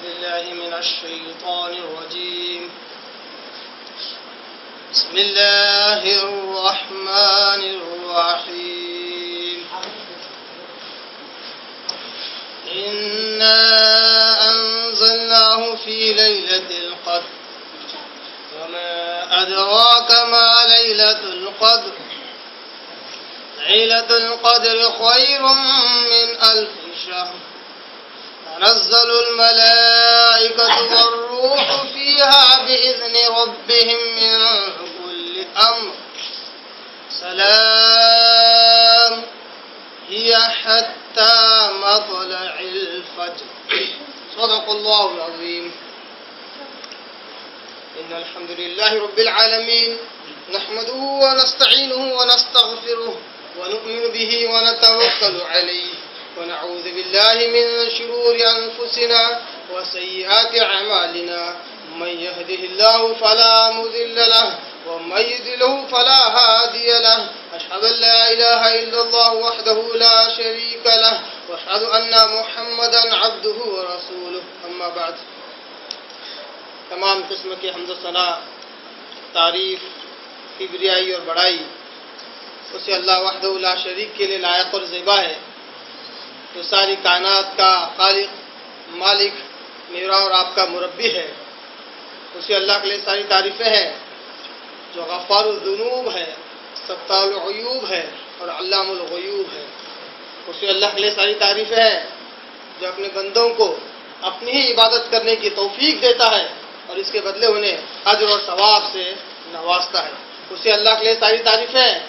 بالله من الشيطان الرجيم بسم الله الرحمن الرحيم إنا أنزلناه في ليلة القدر وما أدراك ما ليلة القدر ليلة القدر خير من 1000 شهر تنزل الملائكة والروح فيها بإذن ربهم من كل أمر سلام هي حتى مطلع الفجر صدق الله العظيم. إن الحمد لله رب العالمين نحمده ونستعينه ونستغفره ونؤمن به ونتوكل عليه ونعوذ بالله من شرور أنفسنا وسيئات أعمالنا من يهده الله فلا مضل له ومن يضلل فلا هادي له أشهد أن لا إله إلا الله وحده لا شريك له وأشهد أن محمدا عبده ورسوله أما بعد. تمام قسم کے حمد و ثنا تعریف کبریائی اور بڑائی اسے اللہ وحدہ لا شریک کے لیے لائق اور زیبا ہے، جو ساری کائنات کا خالق مالک میرا اور آپ کا مربی ہے. اسے اللہ کے لیے ساری تعریفیں ہیں جو غفار الذنوب ہے، ستار العیوب ہے اور علام الغیوب ہے. اسے اللہ کے لیے ساری تعریفیں ہیں جو اپنے بندوں کو اپنی ہی عبادت کرنے کی توفیق دیتا ہے اور اس کے بدلے انہیں اجر اور ثواب سے نوازتا ہے. اسے اللہ کے لیے ساری تعریفیں ہیں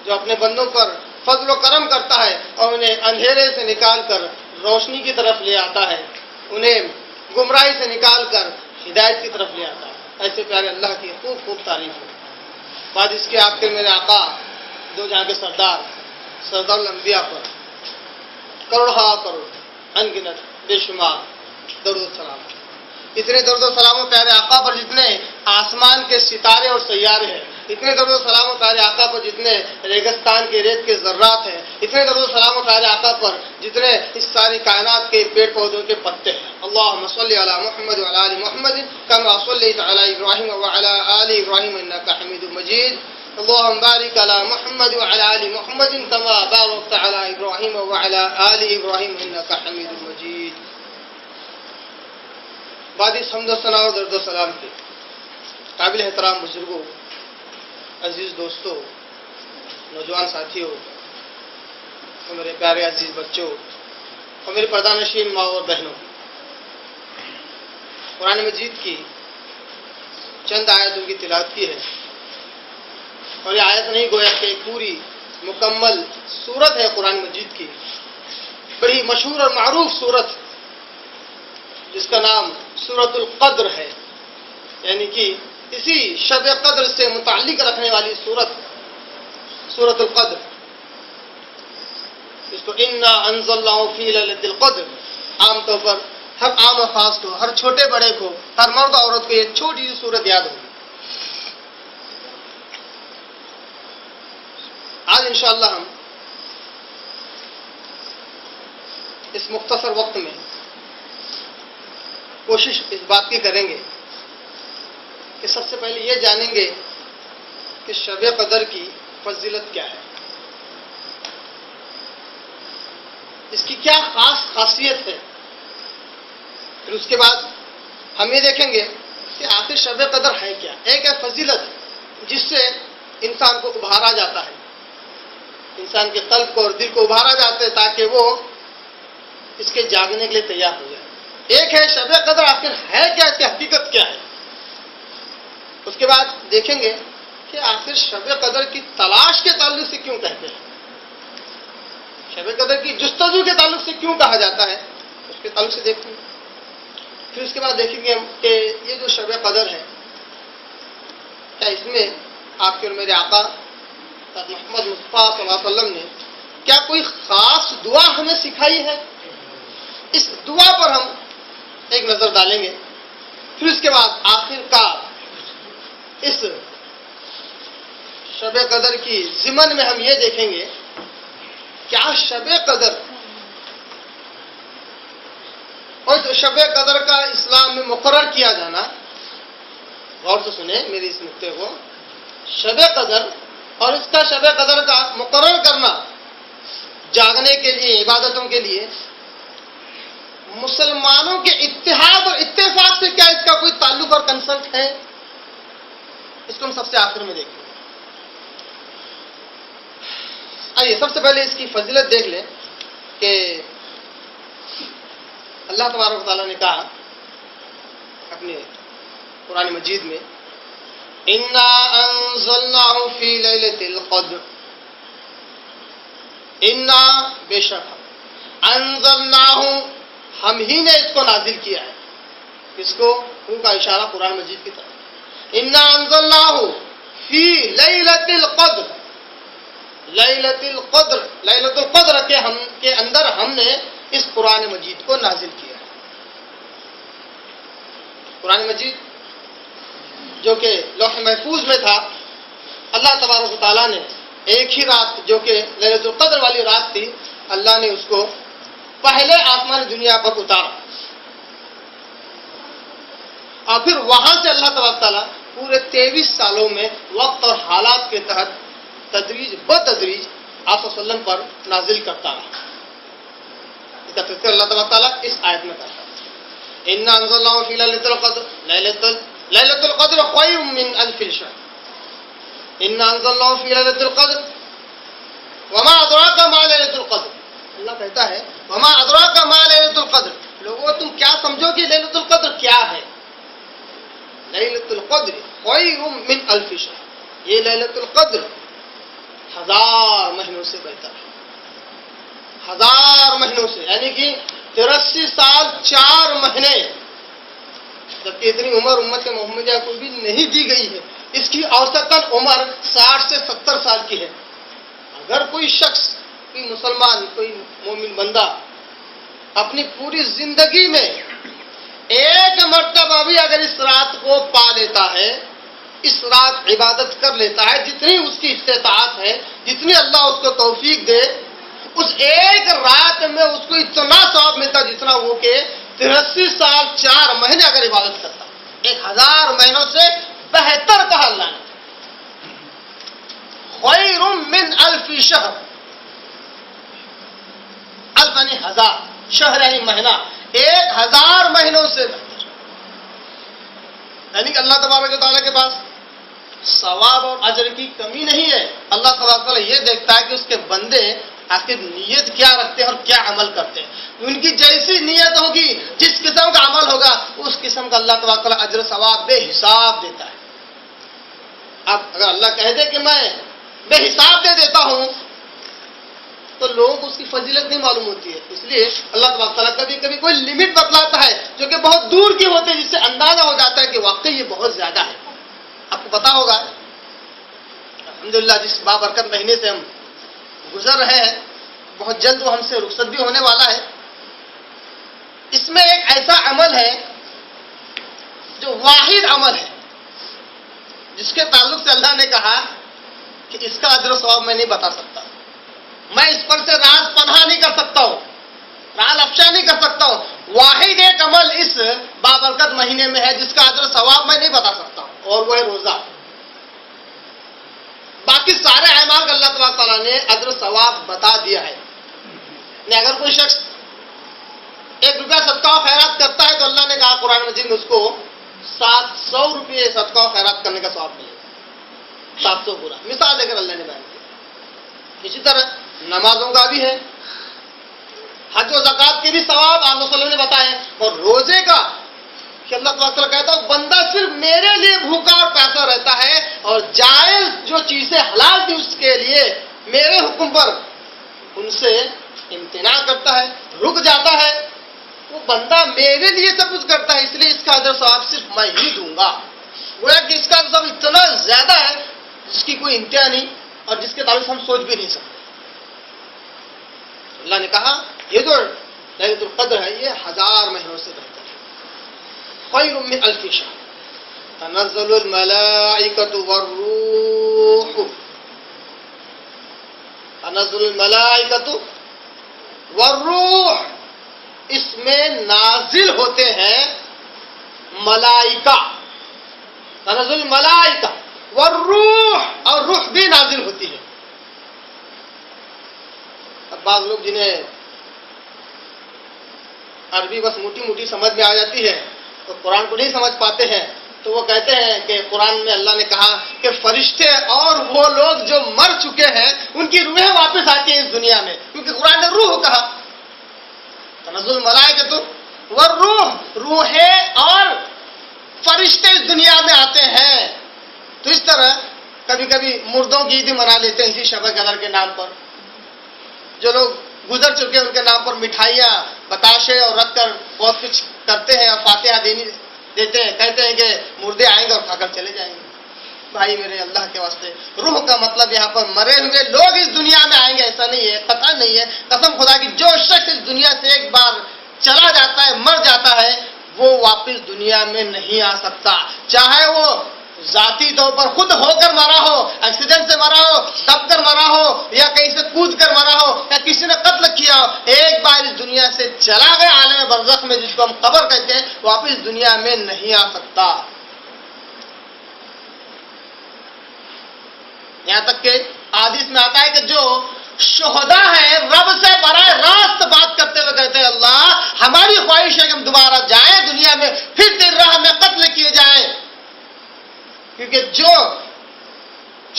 جو اپنے بندوں پر فضل و کرم کرتا ہے اور انہیں اندھیرے سے نکال کر روشنی کی طرف لے آتا ہے، انہیں گمراہی سے نکال کر ہدایت کی طرف لے آتا ہے. ایسے پیارے اللہ کی خوب خوب تعریف ہے. بعد اس کے آپ کے میرے آقا دو جہاں کے سردار الانبیاء پر کروڑ ہا کروڑ انگنت بے شمار درود و سلام. اتنے درود و سلام و پیارے آقا پر جتنے آسمان کے ستارے اور سیارے ہیں، اتنے درود و سلام و پیارے آقا پر جتنے ریگستان کے ریت کے ذرات ہیں، اتنے درود و سلام و پیارے آقا پر جتنے اس ساری کائنات کے پیڑ پودوں کے پتے ہیں. اللہم صلی علی محمد وعلی آل محمد کما صلیت علی ابراہیم وعلی آل ابراہیم انک حمید مجید. اللہم بارک علی محمد وعلی آل محمد کما بارکت علی ابراہیم وعلی آل ابراہیم انک حمید مجید. بعد اس حمد و ثنا اور درد و سلام کے قابل احترام بزرگوں، عزیز دوستوں، نوجوان ساتھیوں اور میرے پیارے عزیز بچوں اور میرے پردہ نشین ماں اور بہنوں، قرآن مجید کی چند آیتوں کی تلاوت کی ہے. اور یہ آیت نہیں گویا کہ ایک پوری مکمل سورت ہے قرآن مجید کی، بڑی مشہور اور معروف سورت جس کا نام سورۃ القدر ہے، یعنی کہ اسی شب قدر سے متعلق رکھنے والی سورت سورۃ القدر. اس کو انا انزلناہ فی لیلۃ القدر عام طور پر ہر عام و خاص کو، ہر چھوٹے بڑے کو، ہر مرد و عورت کو یہ چھوٹی سی سورت یاد ہوگی. آج انشاءاللہ ہم اس مختصر وقت میں کوشش اس بات کی کریں گے کہ سب سے پہلے یہ جانیں گے کہ شب قدر کی فضیلت کیا ہے، اس کی کیا خاص خاصیت ہے. پھر اس کے بعد ہم یہ دیکھیں گے کہ آخر شب قدر ہے کیا. ایک ہے فضیلت جس سے انسان کو ابھارا جاتا ہے، انسان کے قلب کو اور دل کو ابھارا جاتا ہے تاکہ وہ اس کے جاگنے کے لیے تیار ہو جائے. ایک ہے شب قدر آخر ہے کیا، اس کی حقیقت کیا ہے. اس کے بعد دیکھیں گے کہ آخر شب قدر کی تلاش کے تعلق سے کیوں کہتے ہیں، شب قدر کی جستجو کے تعلق سے کیوں کہا جاتا ہے، اس کے تعلق سے دیکھیں گے. پھر اس کے بعد دیکھیں گے کہ یہ جو شب قدر ہے کیا اس میں آپ کے اور میرے آقا محمد مصطفیٰ صلی اللہ علیہ وسلم نے کیا کوئی خاص دعا ہمیں سکھائی ہے. اس دعا پر ہم ایک نظر ڈالیں گے. پھر اس کے بعد آخر کار اس شب قدر کی ضمن میں ہم یہ دیکھیں گے کیا شب قدر اور خود شب قدر کا اسلام میں مقرر کیا جانا، غور سے سنیں میری اس نقطے کو، شب قدر اور اس کا شب قدر کا مقرر کرنا جاگنے کے لیے، عبادتوں کے لیے، مسلمانوں کے اتحاد اور اتفاق سے کیا اس کا کوئی تعلق اور کنسلٹ ہے؟ اس کو ہم سب سے آخر میں دیکھیں۔ آئیے سب سے پہلے اس کی فضیلت دیکھ لیں کہ اللہ تبارک و تعالیٰ نے کہا اپنے قرآن مجید میں، اِنَّا أَنزَلْنَاهُ فِي لَيْلَةِ الْقَدْرِ، اِنَّا بے شک أَنزَلْنَاهُ ہم ہی نے اس کو نازل کیا ہے، اس کو ان کا اشارہ قرآن مجید کی طرف، اِنَّا أَنزَلْنَاهُ فِي لَيْلَةِ الْقَدْرِ، لیلۃ القدر، لیلۃ القدر کے اندر ہم نے اس قرآن مجید کو نازل کیا ہے۔ قرآن مجید جو کہ لوح محفوظ میں تھا، اللہ تبارک و تعالیٰ نے ایک ہی رات جو کہ لیلۃ القدر والی رات تھی، اللہ نے اس کو پہلے آسمان دنیا پر اتارا، اور پھر وہاں سے اللہ تبارک و تعالیٰ پورے 23 سالوں میں وقت اور حالات کے تحت تدریج بتدریج آپ صلی اللہ علیہ وسلم پر نازل کرتا رہا۔ اس کا تذکر اللہ تبارک و تعالیٰ اس آیت میں کرتا ہے، اِنَّا أَنزَلْنَاهُ فِي لَيْلَةِ الْقَدْرِ، لیلۃ القدر خَیْرٌ مِّنْ أَلْفِ شَہْرٍ، اِنَّا أَنزَلْنَاهُ فِي لَيْلَةِ الْقَدْرِ وَمَا أَدْرَاكَ مَا لَيْلَةُ الْقَدْرِ، اللہ کہتا ہے وَمَا أَدْرَاكَ مَا لَيْلَةُ الْقَدْرِ، لوگوں تم کیا سمجھو کہ لیلۃ القدر کیا ہے؟ لیلۃ القدر خَیْرٌ مِّنْ أَلْفِ شَہْرٍ، یہ لیلۃ القدر 1000 مہینوں سے بہتر ہے، 1000 مہینوں سے، یعنی کہ 83 سال 4 مہینے، جبکہ اتنی عمر امت محمدیہ کو بھی نہیں دی گئی ہے، اس کی اوسطاً عمر 60 سے 70 سال کی ہے۔ اگر کوئی شخص، کوئی مسلمان، کوئی مومن بندہ اپنی پوری زندگی میں ایک مرتبہ بھی اگر اس رات کو پا لیتا ہے، اس رات عبادت کر لیتا ہے، جتنی اس کی استطاعت ہے، جتنی اللہ اس کو توفیق دے، اس ایک رات میں اس کو اتنا ثواب ملتا جتنا وہ کہ 83 سال 4 مہینے اگر عبادت کرتا، 1000 مہینوں سے بہتر کہا اللہ نے، خیر من 1000 شہر، الف یعنی 1000، شہر یعنی مہینہ، 1000 مہینوں سے بہتر، یعنی کہ اللہ تبارک و تعالیٰ کے پاس ثواب اور اجر کی کمی نہیں ہے۔ اللہ تبارک و تعالیٰ یہ دیکھتا ہے کہ اس کے بندے آخر نیت کیا رکھتے ہیں اور کیا عمل کرتے ہیں، ان کی جیسی نیت ہوگی، جس قسم کا عمل ہوگا، اس قسم کا اللہ تبارک و تعالیٰ اجر ثواب بے حساب دیتا ہے۔ اب اگر اللہ کہہ دے کہ میں بے حساب دے دیتا ہوں تو لوگوں کو اس کی فضیلت نہیں معلوم ہوتی ہے، اس لیے اللہ تبارک و تعالیٰ کبھی کبھی کوئی لمٹ بتلاتا ہے جو کہ بہت دور کی ہوتی ہے، جس سے اندازہ ہو جاتا ہے کہ واقعی یہ بہت زیادہ ہے۔ آپ کو پتا ہوگا الحمدللہ جس بابرکت مہینے سے ہم گزر رہے ہیں، بہت جلد وہ ہم سے رخصت بھی ہونے والا ہے، اس میں ایک ایسا عمل ہے جو واحد عمل ہے جس کے تعلق سے اللہ نے کہا کہ اس کا اجر و ثواب میں نہیں بتا سکتا، میں اس پر سے راز پناہ نہیں کر سکتا ہوں، راز افشا نہیں کر سکتا ہوں، واحد ایک عمل اس بابرکت مہینے میں ہے جس کا اجر و ثواب میں نہیں بتا سکتا ہوں، اور وہ ہے روزہ۔ باقی سارے اعمال کا اللہ تبارک تعالیٰ نے اجر و ثواب بتا دیا ہے۔ اگر کوئی شخص 1 روپیہ صدقہ و خیرات کرتا ہے تو اللہ نے کہا قرآن مجید میں اس کو 700 روپئے صدقہ و خیرات کرنے کا ثواب ملے گا، 700 پورا، مثال دے کر اللہ نے بیان کیا۔ اسی طرح نمازوں کا بھی ہے، حج و زکوٰۃ کے بھی ثواب آپ صلی اللہ علیہ وسلم نے بتائے، اور روزے کا کہ اللہ تعالیٰ کہتا ہے بندہ صرف میرے لیے بھوکا اور پیاسا رہتا ہے، اور جائز جو چیزیں حلال تھی اس کے لیے میرے حکم پر ان سے امتناع کرتا ہے، رک جاتا ہے، وہ بندہ میرے لیے سب کچھ کرتا ہے، اس لیے اس کا اجر ثواب صرف میں ہی دوں گا۔ گویا کہ اس کا سب اتنا زیادہ ہے جس کی کوئی انتہا نہیں، اور جس کے تعلق ہم سوچ بھی نہیں سکتے۔ اللہ نے کہا یہ جو لیلۃ القدر ہے یہ 1000 مہینوں سے بہتر ہے، خیر من 1000 شہر، تنزل الملائکۃ والروح، تنزل الملائکۃ والروح، اس میں نازل ہوتے ہیں ملائکہ، تنزل ملائکہ والروح، اور روح بھی نازل ہوتی ہے۔ اب بعض لوگ جنہیں عربی بس موٹی موٹی سمجھ میں آ جاتی ہے تو قرآن کو نہیں سمجھ پاتے ہیں، تو وہ کہتے ہیں کہ قرآن میں اللہ نے کہا کہ فرشتے اور وہ لوگ جو مر چکے ہیں ان کی روحیں واپس آتی ہیں اس دنیا میں، کیونکہ قرآن نے روح کہا، تنزل ملائکۃ والروح، روحیں اور فرشتے اس دنیا میں آتے ہیں۔ تو اس طرح کبھی کبھی مردوں کی عید منا لیتے ہیں اسی شب قدر کے نام پر، جو لوگ گزر چکے ہیں ان کے نام پر مٹھائیاں بتاشے اور رکھ کر بہت کچھ کرتے ہیں اور فاتحہ دیتے ہیں، کہتے ہیں کہ مردے آئیں گے اور کھا کر چلے جائیں گے۔ بھائی میرے اللہ کے واسطے، روح کا مطلب یہاں پر مرے ہوئے لوگ اس دنیا میں آئیں گے ایسا نہیں ہے، قطع نہیں ہے، قسم خدا کی جو شخص اس دنیا سے ایک بار چلا جاتا ہے، مر جاتا ہے، وہ واپس دنیا میں نہیں آ سکتا، چاہے وہ ذاتی طور پر خود ہو کر مرا ہو، ایکسیڈنٹ سے مرا ہو، دب کر مرا ہو، یا کہیں سے کود کر مرا ہو، یا کسی نے قتل کیا ہو، ایک بار اس دنیا سے چلا گیا عالم برزخ میں جس کو ہم قبر کہتے ہیں، واپس دنیا میں نہیں آ سکتا۔ یہاں تک کہ حدیث میں آتا ہے کہ جو شہداء ہیں رب سے براہ راست بات کرتے ہوئے کہتے ہیں اللہ ہماری خواہش ہے کہ ہم دوبارہ جائیں دنیا میں، پھر تیری راہ میں قتل کیے جائیں، کیونکہ جو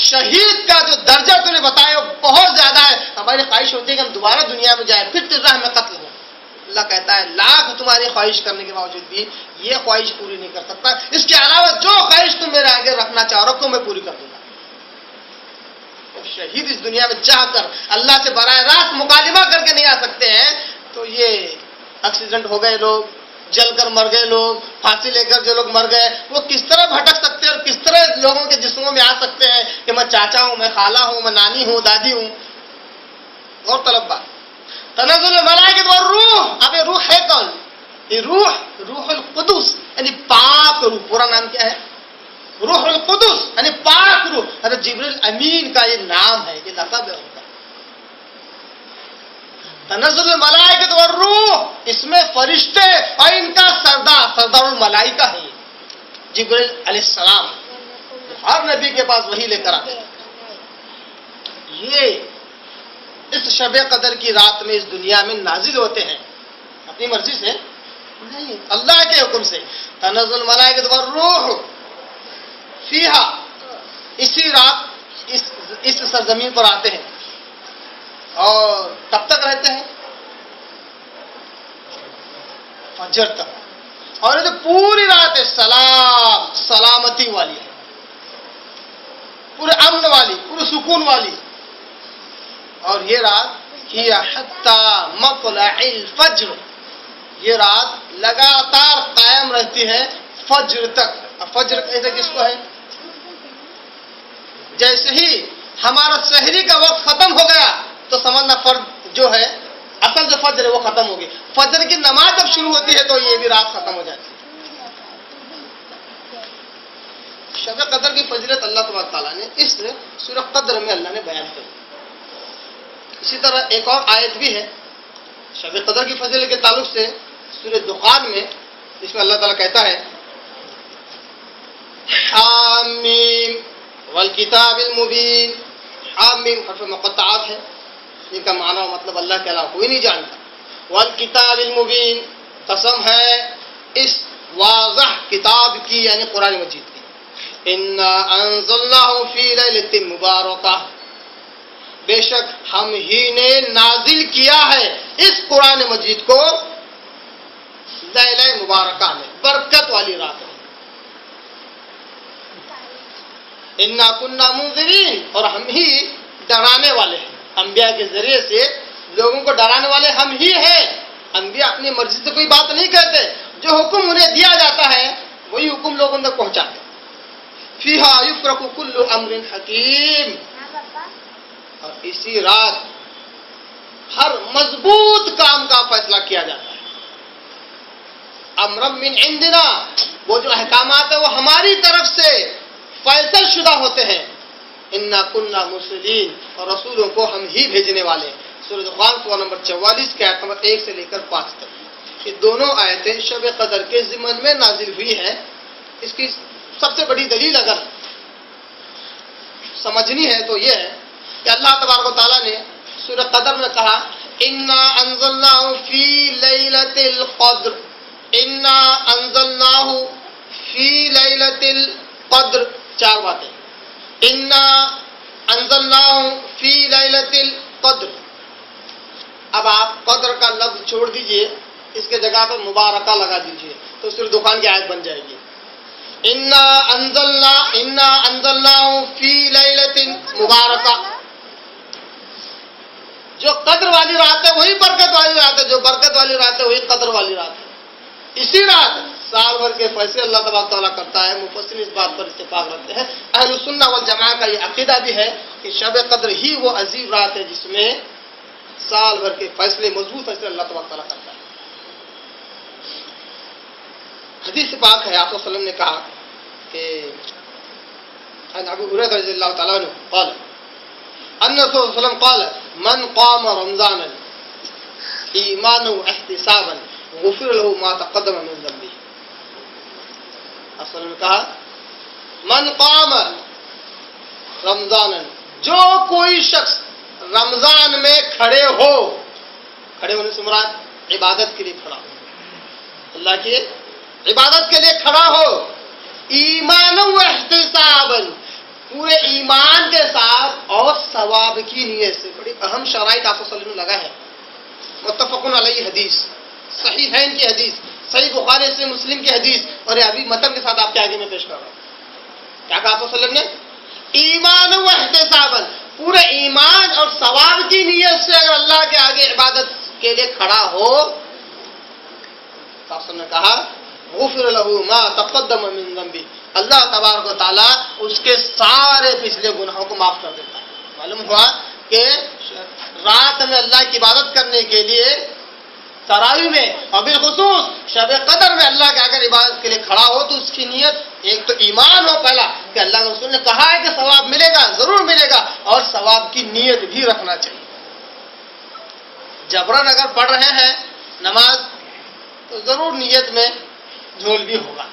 شہید کا جو درجہ تو نے بتایا وہ بہت زیادہ ہے، ہماری خواہش ہوتی ہے کہ ہم دوبارہ دنیا میں جائیں، پھر تیری راہ میں قتل ہو۔ اللہ کہتا ہے لاکھ تمہاری خواہش کرنے کے باوجود بھی یہ خواہش پوری نہیں کر سکتا، اس کے علاوہ جو خواہش تم میرے آگے رکھنا چاہو رکھو، میں پوری کر دوں گا۔ شہید اس دنیا میں چاہ کر اللہ سے براہ راست مکالمہ کر کے نہیں آ سکتے ہیں، تو یہ ایکسیڈنٹ ہو گئے لوگ، جل کر مر گئے لوگ، پھانسی لے کر جو لوگ مر گئے، وہ کس طرح بھٹک سکتے ہیں اور کس طرح لوگوں کے جسموں میں آ سکتے ہیں کہ میں چاچا ہوں، میں خالہ ہوں، میں نانی ہوں، دادی ہوں۔ اور طلب بات تنزل الملائکۃ والروح، اب یہ روح ہے کون؟ یہ روح القدس یعنی پاک روح، پورا نام کیا ہے؟ روح القدس یعنی پاک روح، حضرت جبریل امین کا یہ نام ہے، یہ لقب ہے ان کا۔ تنزل الملائکۃ والروح، اس میں فرشتے اور ان کا سردار الملائکہ ہے جبریل علیہ السلام، ہر نبی کے پاس وہی لے کر آتے ہیں۔ یہ اس شب قدر کی رات میں اس دنیا میں نازل ہوتے ہیں، اپنی مرضی سے نہیں، اللہ کے حکم سے۔ تنزل الملائکۃ والروح فیہا، اسی رات اس سرزمین پر آتے ہیں، اور کب تک رہتے ہیں؟ فجر تک، اور یہ تو پوری رات ہے سلامتی والی ہے، پورے امن والی، پورے سکون والی، اور یہ رات ہی حتی مطلع الفجر، یہ رات لگاتار قائم رہتی ہے فجر تک۔ فجر کہتے کس کو ہے؟ جیسے ہی ہمارا سحری کا وقت ختم ہو گیا تو سمجھنا فرض جو ہے اصل جو فجر ہے وہ ختم ہوگی، فجر کی نماز جب شروع ہوتی ہے تو یہ بھی رات ختم ہو جاتی ہے۔ شب قدر کی فضیلت اللہ تبارک تعالیٰ نے اس سورہ قدر میں اللہ نے بیان کی۔ اسی طرح ایک اور آیت بھی ہے شب قدر کی فضیلت کے تعلق سے سورہ دخان میں، اس میں اللہ تعالیٰ کہتا ہے حامیم والکتاب المبین، حامیم حرف مقطعات ہے، ان کا معنی و مطلب اللہ کے علاوہ کوئی نہیں جانتا۔ والکتاب المبین، قسم ہے اس واضح کتاب کی یعنی قرآن مجید کی۔ انا انزلناہ فی لیلۃ مبارکہ، بے شک ہم ہی نے نازل کیا ہے اس قرآن مجید کو لیلہ مبارکہ میں، برکت والی رات میں۔ انا کنا منذرین، اور ہم ہی ڈرانے والے ہیں، انبیاء کے ذریعے سے لوگوں کو ڈرانے والے ہم ہی ہیں۔ انبیاء اپنی مرضی سے کوئی بات نہیں کہتے، جو حکم انہیں دیا جاتا ہے وہی حکم لوگوں تک پہنچاتے۔ فیہا یفرق کل امر حکیم، اور اسی رات ہر مضبوط کام کا فیصلہ کیا جاتا ہے۔ امر من عندنا، وہ جو احکامات ہیں وہ ہماری طرف سے فیصل شدہ ہوتے ہیں۔ انا کنا مرسلین، اور رسولوں کو ہم ہی بھیجنے والے ہیں۔ سورہ دخان سورہ نمبر 44 کے آیت نمبر 1 سے لے کر 5 تک۔ یہ دونوں آیتیں شب قدر کے ضمن میں نازل ہوئی ہیں. اس کی سب سے بڑی دلیل اگر سمجھنی ہے تو یہ ہے کہ اللہ تبارک و تعالیٰ نے سورہ قدر میں کہا انا انزلناہ فی لیلۃ القدر، انا انزلناہ فی لیلۃ القدر، 4 باتیں. انا انزلناہ فی لیلۃ القدر. اب آپ قدر کا لفظ چھوڑ دیجئے، اس کے جگہ پہ مبارکہ لگا دیجئے تو سورہ دخان کی آیت بن جائے گی. انا انزلناہ فی لیلۃ مبارکہ. جو قدر والی رات ہے وہی برکت والی رات ہے، جو برکت والی رات ہے وہی قدر والی رات ہے. اسی رات سال بھر کے فیصلے اللہ تبارک تعالیٰ کرتا ہے. مفسرین اس بات پر اتفاق رکھتے ہیں. اہل السنہ والجماعہ کا یہ عقیدہ بھی ہے کہ شب قدر ہی وہ عظیم رات ہے جس میں سال بھر کے فیصلے، مضبوط فیصلے اللہ تبارک تعالیٰ کرتا ہے. حدیث پاک ہے، آپ صلی اللہ علیہ وسلم نے کہا کہ ابو ہریرہ رضی اللہ تعالیٰ عنہ قال ان رسول اللہ صلی اللہ علیہ وسلم قال من قام رمضانا ایمانا واحتسابا غفر له ما تقدم من ذنبه. اصل میں کہا من قام رمضانا، جو کوئی شخص رمضان میں کھڑے ہو، کھڑے ہونے سے مراد عبادت کے لیے کھڑا ہو، اللہ کی عبادت کے لیے کھڑا ہو، ایمان و احتسابا، پورے ایمان کے ساتھ اور ثواب کی نیت سے. بڑی اہم شرائط آپ کو صلی اللہ علیہ وسلم لگا ہے. متفقن علیہ حدیث، صحیحین کی حدیث، صحیح بخاری سے مسلم کی حدیث، اور یہ ابھی متن کے ساتھ آپ کے آگے میں پیش کر رہا ہوں. کیا کہا آپ صلی اللہ علیہ وسلم نے؟ ایمان و احتسابا، پورے ایمان اور ثواب کی نیت سے اگر اللہ کے آگے عبادت کے لیے کھڑا ہو تو آپ نے کہا غفر له ما تقدم من ذنبه، اللہ تبارک و تعالیٰ اس کے سارے پچھلے گناہوں کو معاف کر دیتا ہے. معلوم ہوا کہ رات میں اللہ کی عبادت کرنے کے لیے تراویح میں اور بالخصوص شب قدر میں اللہ کے اگر عبادت کے لیے کھڑا ہو تو اس کی نیت ایک تو ایمان ہو پہلا کہ اللہ کے رسول نے کہا ہے کہ ثواب ملے گا، ضرور ملے گا، اور ثواب کی نیت بھی رکھنا چاہیے. جبرن اگر پڑھ رہے ہیں نماز تو ضرور نیت میں جھول بھی ہوگا.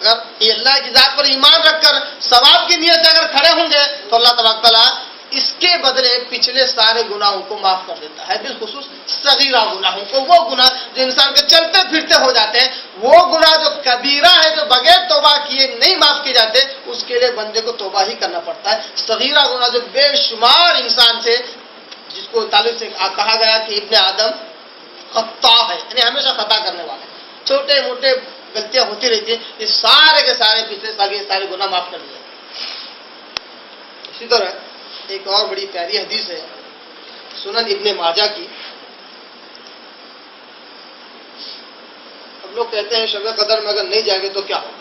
اگر یہ اللہ کی ذات پر ایمان رکھ کر ثواب کی نیت سے اگر کھڑے ہوں گے تو اللہ تبارک تعالیٰ اس کے بدلے پچھلے سارے گناہوں کو معاف کر دیتا ہے، بالخصوص صغیرہ گناہوں کو. وہ گناہ جو انسان کے چلتے پھرتے ہو جاتے ہیں، وہ گناہ جو کبیرہ ہے، جو بغیر توبہ کیے نہیں معاف کیے جاتے، اس کے لیے بندے کو توبہ ہی کرنا پڑتا ہے. صغیرہ گناہ جو بے شمار انسان سے، جس کو تعلق سے کہا گیا کہ ابن آدم خطا ہے، یعنی ہمیشہ خطا کرنے والا ہے، چھوٹے موٹے غلطیاں ہوتی رہتی ہیں، یہ سارے کے سارے پچھلے سارے گناہ معاف کر دیے. اسی طرح ایک اور بڑی پیاری حدیث ہے سنن ابن ماجہ کی. اب لوگ کہتے ہیں شب قدر میں اگر نہیں جائیں گے تو کیا ہوگا؟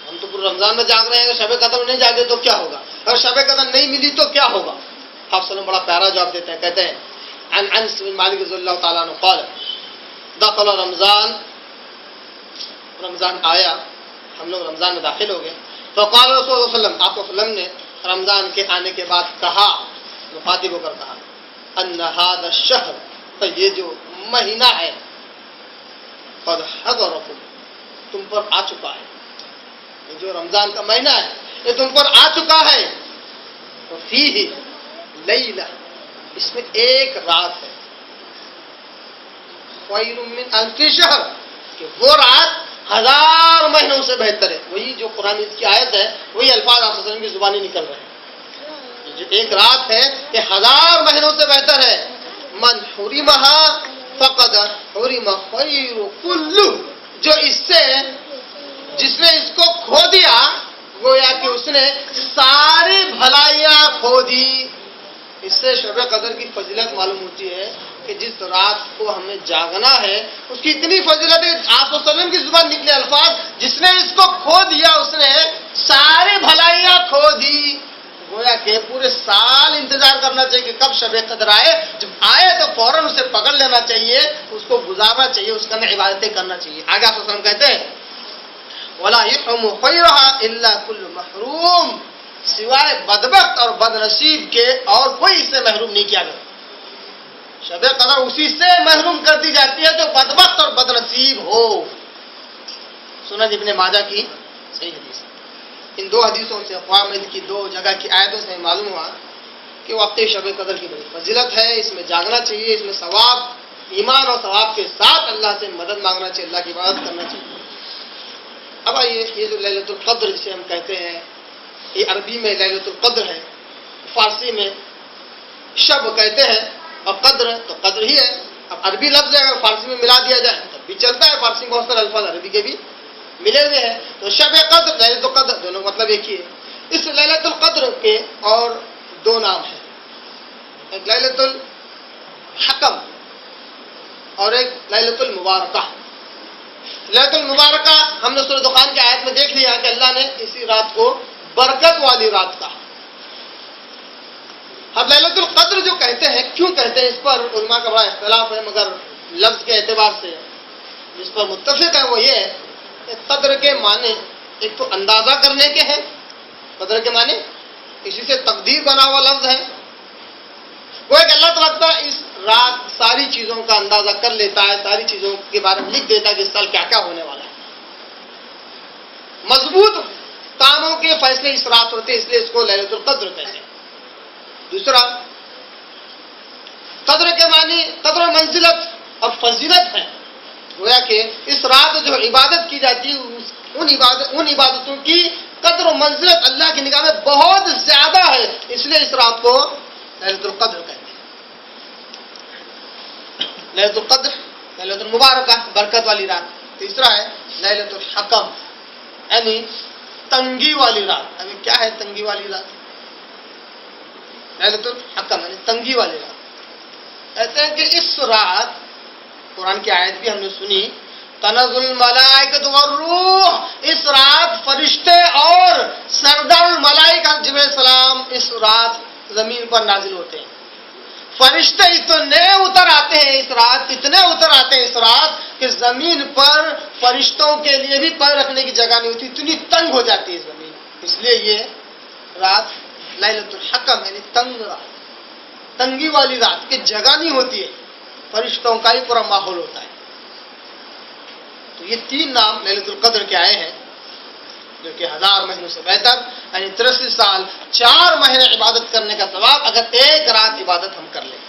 ہم تو پورے رمضان میں جاگ رہے ہیں، اگر شب قدر میں نہیں جاگے تو کیا ہوگا؟ اگر شب قدر نہیں ملی تو کیا ہوگا؟ آپ صلی اللہ علیہ وسلم بڑا پیارا جواب دیتے ہیں، کہتے ہیں عن انس بن مالک رضی اللہ تعالیٰ عنہ قال دخل رمضان آیا، ہم لوگ رمضان میں داخل ہو گئے. فقال رسول اللہ صلی اللہ علیہ وسلم، آپ صلی اللہ علیہ وسلم نے رمضان کے آنے کے بعد کہا، مخاطب ہو کر کہا ان هذا الشهر، تو یہ جو مہینہ ہے، قد حضرکم، تم پر آ چکا ہے. یہ جو رمضان کا مہینہ ہے یہ تم پر آ چکا ہے. فیہ لیلہ، اس میں ایک رات ہے، خیر من الف شہر، کہ وہ رات 1000 مہینوں سے بہتر ہے. وہی جو قرآن کی آیت ہے، وہی الفاظ آپ صلی اللہ علیہ وسلم کی زبانی نکل رہے ہیں. جو ایک رات ہے کہ 1000 مہینوں سے بہتر ہے. من حرمہا فقد حرم خیر کلہ، جو جس نے اس کو کھو دیا گویا کہ اس نے ساری بھلائیاں کھو دی. اس سے شب قدر کی فضیلت معلوم ہوتی ہے کہ جس رات کو ہمیں جاگنا ہے اس کی اتنی فضیلت ہے. آپ صلی اللہ علیہ وسلم کی زبان نکلے الفاظ، جس نے اس کو کھو دیا اس نے ساری بھلائیاں کھو دی. گویا کہ پورے سال انتظار کرنا چاہیے کہ کب شب قدر آئے. جب آئے تو فوراً اسے پکڑ لینا چاہیے، اس کو گزارنا چاہیے، اس کے اندر عبادتیں کرنا چاہیے. آگے آپ صلی اللہ علیہ وسلم کہتے ہیں وَلَا يَحْرُمُ خَيْرَهَا إِلَّا كُلُّ مَحْرُومٍ، سوائے بدبخت اور بد نصیب کے اور کوئی اس سے محروم نہیں کیا گیا. شب قدر اسی سے محروم کر دی جاتی ہے جو بدبخت اور بدنصیب ہو. سنن ابن ماجہ کی صحیح حدیث. ان دو حدیثوں سے اقوام کی دو جگہ کی آیتوں سے معلوم ہوا کہ واقعی شب قدر کی بڑی فضیلت ہے. اس میں جاگنا چاہیے، اس میں ثواب، ایمان اور ثواب کے ساتھ اللہ سے مدد مانگنا چاہیے، اللہ کی عبادت کرنا چاہیے. اب آئیے، یہ جو لیلۃ القدر جسے ہم کہتے ہیں، یہ عربی میں لیلۃ القدر ہے، فارسی میں شب کہتے ہیں، اور قدر تو قدر ہی ہے. اب عربی لفظ ہے، اگر فارسی میں ملا دیا جائے تب بھی چلتا ہے. فارسی میں بہت سارے الفاظ عربی کے بھی ملے ہوئے ہیں. تو شب قدر، لیلۃ القدر دونوں مطلب ایک ہی ہے. اس لیلۃ القدر کے اور دو نام ہیں، ایک لیلۃ الحکم اور ایک لیلۃ المبارکہ. لیلۃ المبارکہ ہم نے سورۃ دخان کی آیت میں دیکھ لیا کہ اللہ نے اسی رات کو برکت والی رات کہا. اب لیلۃ القدر جو کہتے ہیں، کیوں کہتے ہیں، اس پر علماء کا بڑا اختلاف ہے، مگر لفظ کے اعتبار سے جس پر متفق ہے وہ یہ ہے کہ قدر کے معنی ایک تو اندازہ کرنے کے ہیں. قدر کے معنی اسی سے تقدیر بنا ہوا لفظ ہے. وہ ایک اللہ تعالیٰ اس رات ساری چیزوں کا اندازہ کر لیتا ہے، ساری چیزوں کے بارے میں لکھ دیتا ہے کہ اس سال کیا کیا ہونے والا ہے. مضبوط کاموں کے فیصلے اس رات ہوتے ہیں، اس لیے اس کو لیلۃ القدر کہتے ہیں. دوسرا، قدر کے معنی قدر و منزلت اور فضیلت ہے. گویا کہ اس رات جو عبادت کی جاتی ہے ان عبادتوں کی قدر و منزلت اللہ کی نگاہ میں بہت زیادہ ہے، اس لیے اس رات کو لیلۃ القدر کہتے ہیں. لیلۃ القدر، لیلۃ المبارکہ برکت والی رات. تیسرا ہے لیلۃ الحکم یعنی تنگی والی رات. ابھی کیا ہے تنگی والی رات؟ لیلۃ الحکم یعنی تنگی والی رات. کہتے ہیں کہ اس رات، قرآن کی آیت بھی ہم نے سنی، تنزل الملائکۃ والروح، اس رات فرشتے اور سردار الملائکہ جبرائیل السلام اس رات زمین پر نازل ہوتے ہیں. فرشتے اتنے اتر آتے ہیں اس رات، اتنے اتر آتے ہیں اس رات کہ زمین پر فرشتوں کے لیے بھی پیر رکھنے کی جگہ نہیں ہوتی، اتنی تنگ ہو جاتی ہے زمین. اس لیے یہ رات لیلۃ الحکم یعنی تنگ رات، تنگی والی رات کی جگہ نہیں ہوتی ہے، فرشتوں کا ہی پورا ماحول ہوتا ہے. تو یہ تین نام لیلۃ القدر کے آئے ہیں، جو کہ 1000 مہینوں سے بہتر، یعنی 83 سال 4 مہینے عبادت کرنے کا ثواب اگر ایک رات عبادت ہم کر لیں.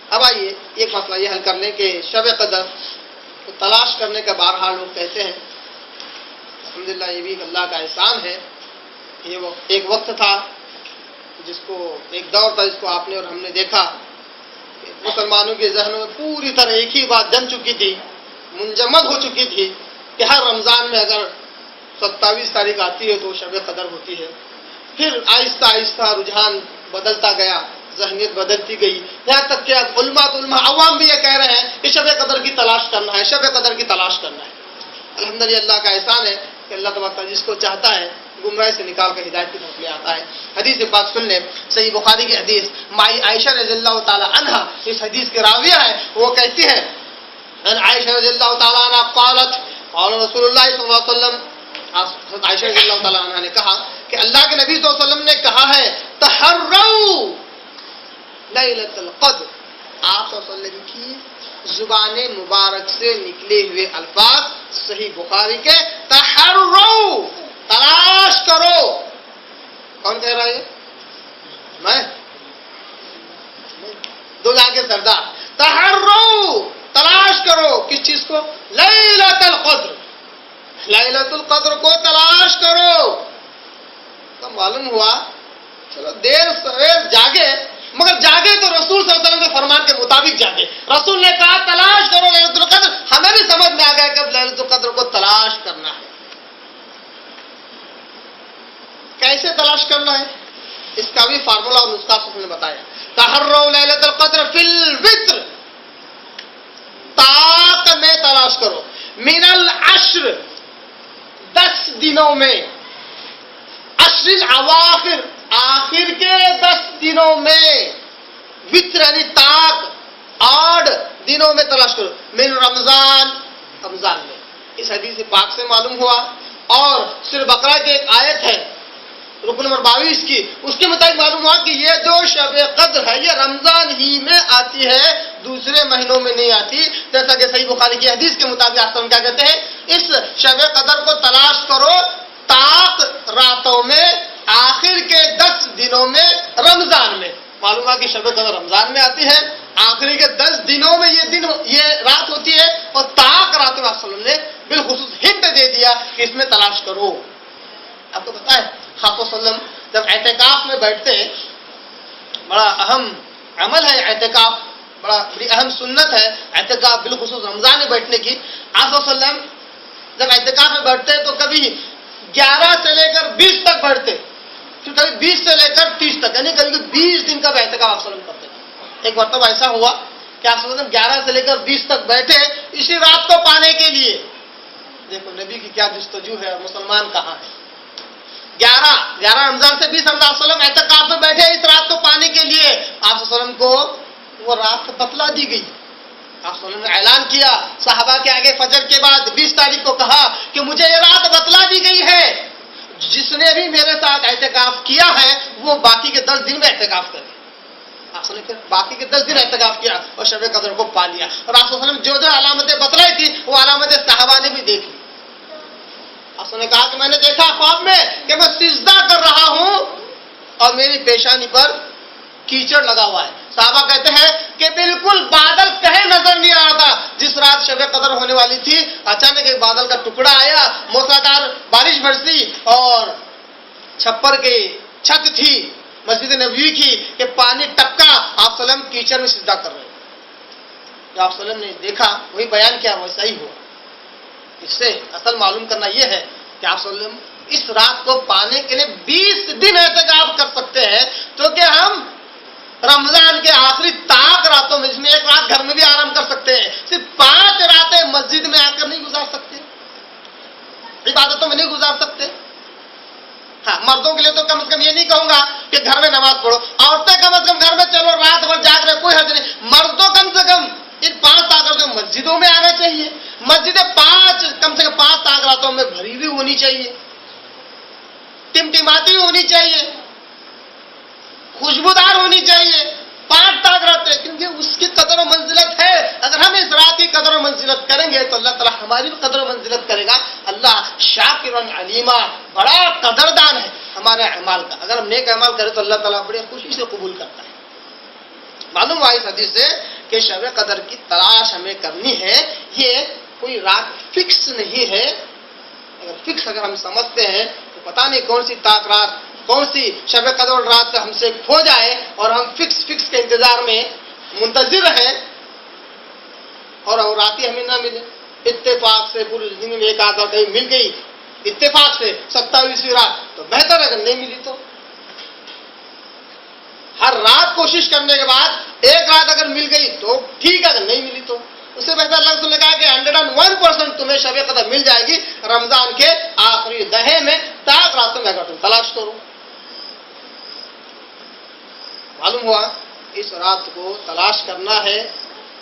اب آئیے ایک مسئلہ یہ حل کر لیں کہ شب قدر کو تلاش کرنے کا بہرحال لوگ کہتے ہیں. الحمدللہ یہ بھی اللہ کا احسان ہے. یہ ایک وقت تھا جس کو ایک دور تھا جس کو آپ نے اور ہم نے دیکھا کہ مسلمانوں کے ذہنوں میں پوری طرح ایک ہی بات جم چکی تھی، منجمد ہو چکی تھی کہ ہر رمضان میں اگر 27 تاریخ آتی ہے تو شب قدر ہوتی ہے. پھر آہستہ آہستہ رجحان بدلتا گیا، ذہنیت بدلتی گئی، یہاں تک کہ اب علماء عوام بھی یہ کہہ رہے ہیں کہ شب قدر کی تلاش کرنا ہے، شب قدر کی تلاش کرنا ہے. الحمدللہ اللہ کا احسان ہے کہ اللہ تبارک جس کو چاہتا ہے گمراہی سے نکال کر ہدایت کی طرف لے آتا ہے. حدیث پاک سن لیں، صحیح بخاری کی حدیث، مائی عائشہ رضی اللہ تعالی عنہا اس حدیث کے راویہ ہے. وہ کہتی ہے ان عائشہ رضی اللہ تعالی عنہ قالت قال رسول اللہ صلی اللہ علیہ وسلم، عائشہ رضی اللہ تعالی عنہ نے کہا کہ اللہ کے نبی صلی اللہ علیہ وسلم نے کہا ہے تحروا لیلۃ القدر. آپ صلی اللہ علیہ وسلم کی زبان مبارک سے نکلے ہوئے الفاظ صحیح بخاری کے، تحروا تلاش کرو. کون کہہ رہا ہے؟ میں دو جہاں کے سردار. تحروا تلاش کرو کس چیز کو؟ لیلۃ القدر، لیلۃ القدر کو تلاش کرو. تو معلوم ہوا چلو دیر سویر جاگے، مگر جاگے تو رسول صلی اللہ علیہ وسلم کے فرمان کے مطابق جاگے. رسول نے کہا تلاش کرو لیلۃ القدر، ہمیں بھی سمجھ میں آ گیا کہ اب لیلۃ القدر کو تلاش کرنا ہے. کیسے تلاش کرنا ہے اس کا بھی فارمولا اور نسخہ اس نے بتایا. تحروا لیلۃ القدر فی الوتر، طاق میں تلاش کرو، من العشر 10 دنوں میں، عشر الاواخر آخر کے 10 دنوں میں، وتر یعنی طاق 8 دنوں میں تلاش کرو، من رمضان، رمضان میں. اس حدیث پاک سے معلوم ہوا. اور سورہ بقرہ کی ایک آیت ہے رکن نمبر 22 کی، اس کے مطابق معلوم ہوا کہ یہ جو شب قدر ہے یہ رمضان ہی میں آتی ہے، دوسرے مہینوں میں نہیں آتی، جیسا کہ صحیح بخاری کی حدیث کے مطابق آپ کیا کہتے ہیں، اس شب قدر کو تلاش کرو طاق راتوں میں، آخر کے 10 دنوں میں، رمضان میں۔ معلوم ہے کہ شب قدر رمضان میں آتی ہے، آخری کے 10 دنوں میں یہ رات ہوتی ہے، اور طاق راتوں میں آپ صلی اللہ علیہ وسلم نے بالخصوص ہنٹ دے دیا کہ اس میں تلاش کرو۔ آپ کو پتا ہے خاص وسلم جب اعتکاف میں بیٹھتے ہیں، بڑا اہم عمل ہے اعتکاف، بڑی اہم سنت ہے اعتکاف، بالخصوص رمضان میں بیٹھنے کی۔ آپ وسلم جب اعتکاف میں بیٹھتے تو کبھی 11 سے لے کر 20 تک بیٹھتے، پھر کبھی 20 سے لے کر 30 تک، یعنی کبھی 20 دن کا اعتکاف آپ وسلم کرتے تھے۔ ایک مرتبہ ایسا ہوا کہ آپ وسلم 11 سے لے کر 20 تک بیٹھے اسی رات کو پانے کے لیے۔ دیکھو نبی کی کیا جستجو ہے، مسلمان کہاں ہے۔ 11 رمضان سے 20 رمضان وسلم اعتکاف میں بیٹھے اس رات کو پانے کے لیے۔ آپ وسلم کو وہ رات بتلا دی گئی، آپ وسلم نے اعلان کیا صحابہ کے آگے فجر کے بعد 20 تاریخ کو کہا کہ مجھے یہ رات بتلا دی گئی ہے، جس نے بھی میرے ساتھ اعتکاف کیا ہے وہ باقی کے 10 دن میں اعتکاف کرے۔ آپ وسلم نے باقی کے 10 دن اعتکاف کیا اور شب قدر کو پا لیا، اور آپ وسلم جو علامتیں بتلائی تھی وہ علامتیں صحابہ نے بھی دیکھ لی۔ آپ نے کہا کہ میں نے دیکھا خواب میں کہ میں سجدہ کر رہا ہوں اور میری پیشانی پر کیچڑ لگا ہوا ہے۔ صحابہ کہتے ہیں کہ بالکل بادل کہیں نظر نہیں آ رہا تھا۔ جس رات شب قدر ہونے والی تھی اچانک ایک بادل کا ٹکڑا آیا، موسلادھار بارش برسی اور چھپر کی چھت تھی مسجد نبوی کی کہ پانی ٹپکا، آپ وسلم کیچڑ میں سجدہ کر رہے۔ جو آپ وسلم نے دیکھا وہی بیان کیا، ویسا ہی ہوا۔ اس سے اصل معلوم کرنا یہ ہے کہ آپ صلی اللہ علیہ وسلم اس رات کو پانے کے لیے 20 دن اعتکاف کر سکتے ہیں، تو کہ ہم رمضان کے آخری طاق راتوں میں، جس میں ایک رات گھر میں بھی آرام کر سکتے ہیں، صرف 5 راتیں مسجد میں آ کر نہیں گزار سکتے، عبادتوں میں نہیں گزار سکتے۔ ہاں مردوں کے لیے تو کم از کم یہ نہیں کہوں گا کہ گھر میں نماز پڑھو، عورتیں کم از کم گھر میں چلو رات بھر جاگ رہے، کوئی حرج نہیں، مردوں کم سے کم ان 5 طاقتوں مسجدوں میں آنا چاہیے، مسجدیں کم سے کم 5 طاقتوں میں بھری ہوئی ہونی چاہیے، ٹمٹماتی ہونی چاہیے، خوشبودار ہونی چاہیے، 5 طاقتیں، کیونکہ اس کی قدر و منزلت ہے۔ اگر ہم اس رات کی قدر و منزلت کریں گے تو اللہ تعالیٰ ہماری بھی قدر و منزلت کرے گا۔ اللہ شاکر علیمہ، بڑا قدردان ہے ہمارے اعمال کا۔ اگر ہم نیک اعمال کریں تو اللہ تعالیٰ بڑی خوشی سے قبول کرتا ہے۔ معلوم ہوا اس حدیث سے کہ شب قدر کی تلاش ہمیں کرنی ہے، یہ کوئی رات فکس نہیں ہے۔ اگر ہم سمجھتے ہیں تو پتہ نہیں کون سی طاق رات، کون سی شب قدر رات ہم سے کھو جائے اور ہم فکس کے انتظار میں منتظر ہیں اور رات ہی ہمیں نہ ملے۔ اتفاق سے پوری زندگی میں ایک آدھ رات کہیں مل گئی، اتفاق سے 27ویں رات تو بہتر ہے، اگر نہیں ملی تو ہر رات کوشش کرنے کے بعد ایک رات اگر مل گئی تو ٹھیک ہے، اگر نہیں ملی تو اس سے بہتر اللہ نے کہا کہ 101% تمہیں شب قدر مل جائے گی رمضان کے آخری دہے میں، طاق راتوں میں اگر تم تلاش کرو۔ معلوم ہوا اس رات کو تلاش کرنا ہے،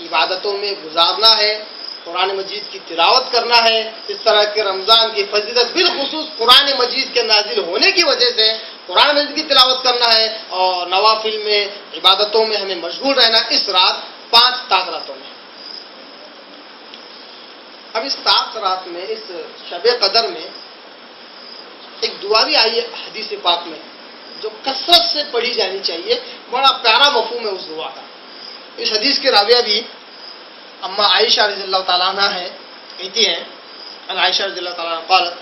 عبادتوں میں گزارنا ہے، قرآن مجید کی تلاوت کرنا ہے۔ اس طرح کے رمضان کی فضیلت بالخصوص قرآن مجید کے نازل ہونے کی وجہ سے قرآن مجید کی تلاوت کرنا ہے، اور نوافل میں عبادتوں میں ہمیں مشغول رہنا اس رات 5 طاق راتوں میں۔ اب اس طاق رات میں، اس شب قدر میں ایک دعا بھی آئی ہے حدیث پاک میں جو کثرت سے پڑھی جانی چاہیے، بڑا پیارا مفہوم ہے اس دعا کا۔ اس حدیث کے راویہ بھی اما عائشہ رضی اللہ تعالیٰ عنہ ہے، کہتی ہیں ان عائشہ رضی اللہ تعالیٰ عنہ قالت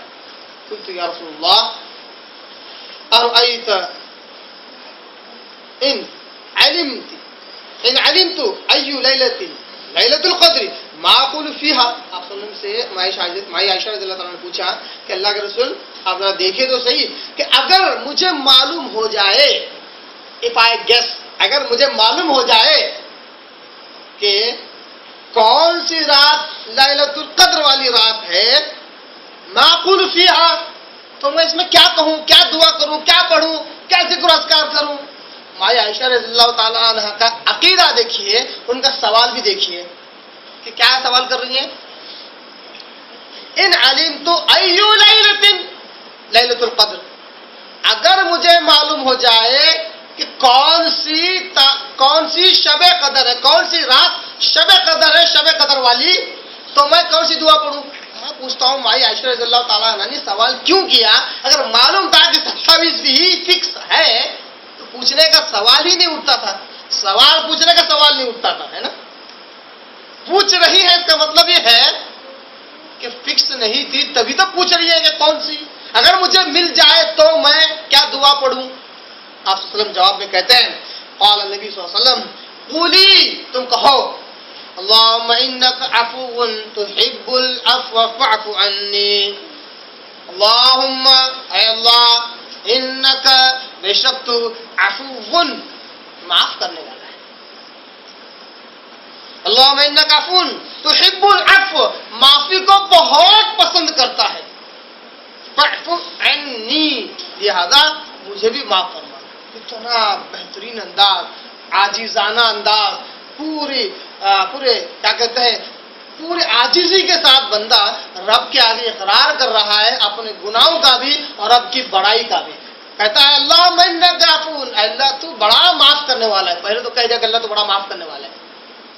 قلت یا رسول اللہ ارأیت ان علمت ای لیلۃ لیلۃ القدر ما اقول فیہا۔ آپ صلی اللہ علیہ وسلم سے مائی عائشہ رضی اللہ تعالیٰ نے پوچھا کہ اللہ کے رسول آپ ذرا دیکھیں تو صحیح کہ اگر مجھے معلوم ہو جائے، اگر مجھے معلوم ہو جائے کہ کون سی رات لیلۃ القدر والی رات ہے، ما اقول فیہا، تو میں اس میں کیا کہوں، کیا دعا کروں، کیا پڑھوں، کیا ذکر و اذکار کروں۔ مائی عائشہ رضی اللہ تعالیٰ عنہ کا عقیدہ دیکھیے، ان کا سوال بھی دیکھیے کہ کیا سوال کر رہی ہیں۔ ان علمت ای لیلۃ لیلۃ القدر، اگر معلوم ہو جائے کہ کون سی شب قدر ہے، کون سی رات شب قدر ہے، شب قدر والی، تو میں کون سی دعا پڑھوں؟ میں پوچھتا ہوں مائی عائشہ رضی اللہ تعالیٰ عنہ نے سوال کیوں کیا؟ اگر معلوم تھا کہ 27 بھی فکس ہے تو پوچھنے کا سوال ہی نہیں اٹھتا تھا، پوچھنے کا سوال نہیں اٹھتا تھا، ہے نا؟ پوچھ رہی ہے، اس کا مطلب یہ ہے کہ فکس نہیں تھی، تبھی تو پوچھ رہی ہے کہ کون سی، اگر مجھے مل جائے تو میں کیا دعا پڑھوں؟ آپ صلی اللہ علیہ وسلم جواب میں کہتے ہیں، قال النبی صلی اللہ علیہ وسلم قولی، تم کہو اللہم انک عفو تحب العفو فاعف عنی، اللہم اے اللہ انک بے شک تو عفو معاف کرنے والا ہے، اللہم انک عفو تحب العفو معافی کو بہت پسند کرتا ہے، فاعف عنی لہذا مجھے بھی معاف فرما۔ اتنا بہترین انداز، عاجزانہ انداز، پورے کیا کہتے ہیں، پورے عاجزی کے ساتھ بندہ رب کے آگے اقرار کر رہا ہے اپنے گناہوں کا بھی اور رب کی بڑائی کا بھی، کہتا ہے اللہ انک عفو، اللہ تو بڑا معاف کرنے والا ہے، پہلے تو کہہ دیا کہ اللہ تو بڑا معاف کرنے والا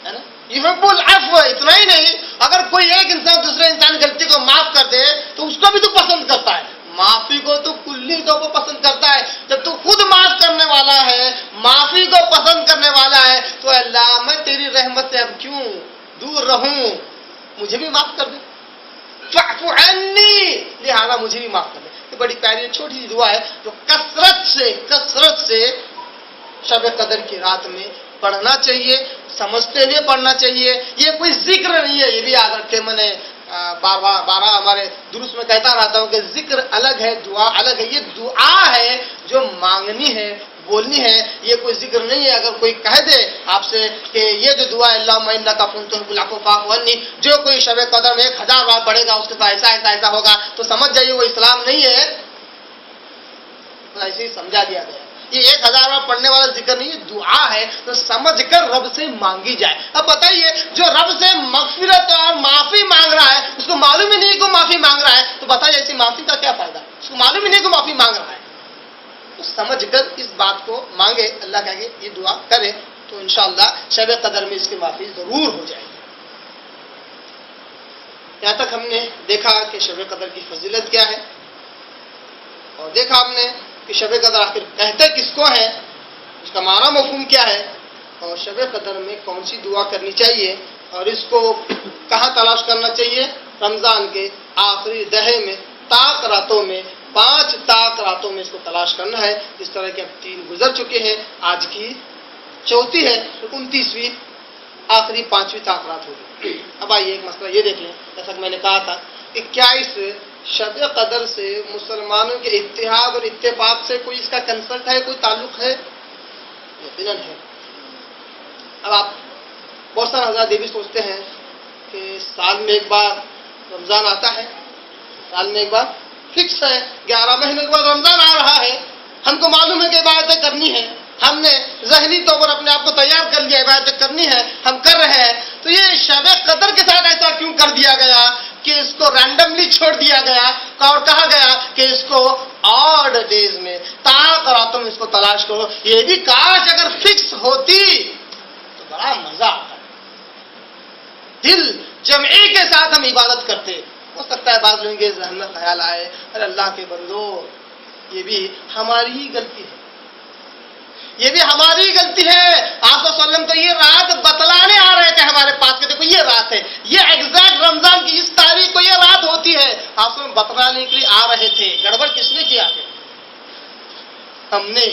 ہے نا، یحب العفو، اتنا ہی نہیں، اگر کوئی ایک انسان دوسرے انسان غلطی کو معاف کر دے تو اس کو بھی تو پسند کرتا ہے، معافی کو تو کلی طور پر پسند کرتا ہے، جب تو خود معاف کرنے والا ہے، معافی کو پسند کرنے والا ہے، تو اللہ میں تیری رحمت سے اب کیوں دور رہوں، مجھے بھی معاف کر دے، فاعف عنی لہذا مجھے بھی معاف کر دے۔ یہ بڑی پیاری چھوٹی سی دعا ہے جو کثرت سے شب قدر کی رات میں پڑھنا چاہیے، سمجھتے ہوئے پڑھنا چاہیے، یہ کوئی ذکر نہیں ہے، یہ بھی یاد رکھے، میں نے بار ہمارے درست میں کہتا رہتا ہوں کہ ذکر الگ ہے، دعا الگ ہے، یہ دعا ہے جو مانگنی ہے، بولنی ہے، یہ کوئی ذکر نہیں ہے۔ اگر کوئی کہہ دے آپ سے کہ یہ جو دعا ہے اللہم انک عفو تحب العفو فاعف عنی، جو کوئی شب قدر میں 1000 بار پڑھے گا اس کے ساتھ ایسا ہوگا، تو سمجھ جائیے وہ اسلام نہیں ہے، ایسے ہی سمجھا دیا گیا۔ یہ 1000 بار پڑھنے والا ذکر نہیں ہے، دعا ہے، تو سمجھ کر رب سے مانگی جائے۔ اب بتائیے جو رب سے مغفرت اور معافی مانگ رہا ہے، اس کو معلوم ہی نہیں کہ معافی مانگ رہا ہے، تو بتائیے ایسی معافی کا کیا فائدہ؟ اس کو معلوم ہی نہیں کہ معافی مانگ رہا ہے، تو سمجھ کر اس بات کو مانگے، اللہ کہے گے یہ دعا کرے تو انشاءاللہ شب قدر میں اس کی معافی ضرور ہو جائے گی۔ یہاں تک ہم نے دیکھا کہ شب قدر کی فضیلت کیا ہے، اور دیکھا ہم نے کہ شب قدر آخر کہتے کس کو ہے، اس کا معنی مفہوم کیا ہے، اور شب قدر میں کون سی دعا کرنی چاہیے، اور اس کو کہاں تلاش کرنا چاہیے؟ رمضان کے آخری دہے میں، طاق راتوں میں، 5 طاق راتوں میں اس کو تلاش کرنا ہے۔ اس طرح کے اب 3 گزر چکے ہیں، آج کی 4تھی ہے، 29ویں آخری 5ویں طاق رات ہوگی۔ اب آئیے ایک مسئلہ یہ دیکھ لیں، جیسا کہ میں نے کہا تھا کہ کیا اس شب قدر سے مسلمانوں کے اتحاد اور اتفاق سے کوئی اس کا کنسرٹ ہے، کوئی تعلق ہے؟ یقیناً ہے۔ اب آپ بہت سارے حضرات یہ بھی سوچتے ہیں کہ سال میں ایک بار رمضان آتا ہے، سال میں ایک بار فکس ہے، 11 مہینے کے بعد رمضان آ رہا ہے، ہم کو معلوم ہے کہ عبادتیں کرنی ہے، ہم نے ذہنی طور پر اپنے آپ کو تیار کر لیا، عبادتیں کرنی ہے، ہم کر رہے ہیں، تو یہ شب قدر کے ساتھ ایسا کیوں کر دیا گیا کہ اس کو رینڈملی چھوڑ دیا گیا اور کہا گیا کہ اس کو آڈ ڈیز میں، طاق راتوں میں اس کو تلاش کرو؟ یہ بھی کاش اگر فکس ہوتی تو بڑا مزہ آتا، دل جمعی کے ساتھ ہم عبادت کرتے۔ ہو سکتا ہے بعض لوگوں کے ذہن میں خیال آئے ارے اللہ کے بندو یہ بھی ہماری ہی غلطی ہے، یہ بھی ہماری غلطی ہے، آپ صلی اللہ علیہ وسلم تو یہ رات بتلانے آ رہے تھے ہمارے پاس کے، دیکھو یہ رات ہے، یہ ایگزیکٹ رمضان کی اس تاریخ کو یہ رات ہوتی ہے، آپ صلی اللہ علیہ وسلم بتلانے کے لیے آ رہے تھے، گڑبڑ کس نے کیا ہے؟ ہم نے،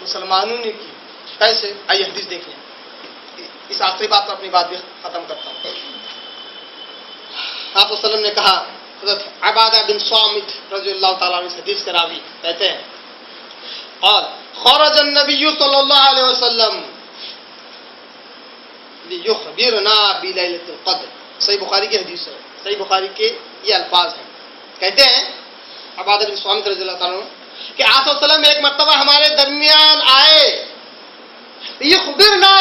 مسلمانوں نے کی۔ کیسے؟ آئیے حدیث دیکھ لیں، اس آخری بات پر اپنی بات بھی ختم کرتا ہوں۔ آپ صلی اللہ علیہ وسلم نے کہا، حضرت عبادہ بن صامت رضی اللہ تعالیٰ عنہ حدیث کے راوی کہتے ہیں، قال خرج النبی صلی اللہ علیہ وسلم لیخبرنا بلیلۃ القدر، صحیح بخاری کی حدیث ہے، صحیح بخاری کے یہ الفاظ ہیں، کہتے ہیں عبادہ بن صامت رضی اللہ تعالیٰ عنہ کہ آپ صلی اللہ علیہ وسلم ایک مرتبہ ہمارے درمیان آئے، لیخبرنا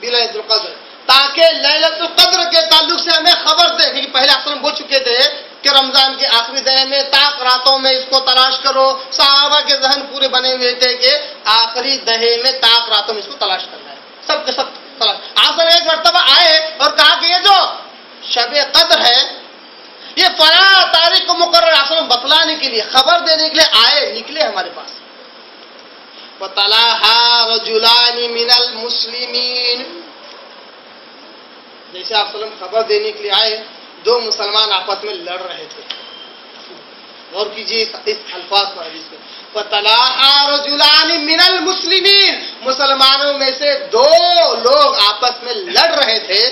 بلیلۃ القدر، تاکہ لیلۃ القدر کے تعلق سے ہمیں خبر دے، کیونکہ پہلے آپ صلی اللہ علیہ وسلم بول چکے تھے کہ رمضان کے آخری دہے میں طاق راتوں میں اس کو تلاش کرو. صحابہ کے ذہن پورے بنے ہوئے تھے کہ آخری دہے میں طاق راتوں میں اس کو تلاش کرنا ہے. سب کے سب تلاش. آپ ایک مرتبہ آئے اور کہا کہ یہ جو شب قدر ہے یہ فلاں تاریخ کو مقرر آسمان بتلانے کے لیے خبر دینے کے لیے آئے نکلے ہمارے پاس. وَطَلَعَهَا رَجُلَانِ مِنَ الْمُسْلِمِينَ. جیسے آپ وسلم خبر دینے کے لیے آئے دو مسلمان آپس میں لڑ رہے تھے. غور کیجیے اس الفاظ پر حدیث میں. وَطَلَعَهَا رَجُلَانِ مِنَ الْمُسْلِمِينَ. مسلمانوں میں سے دو لوگ آپس میں لڑ رہے تھے.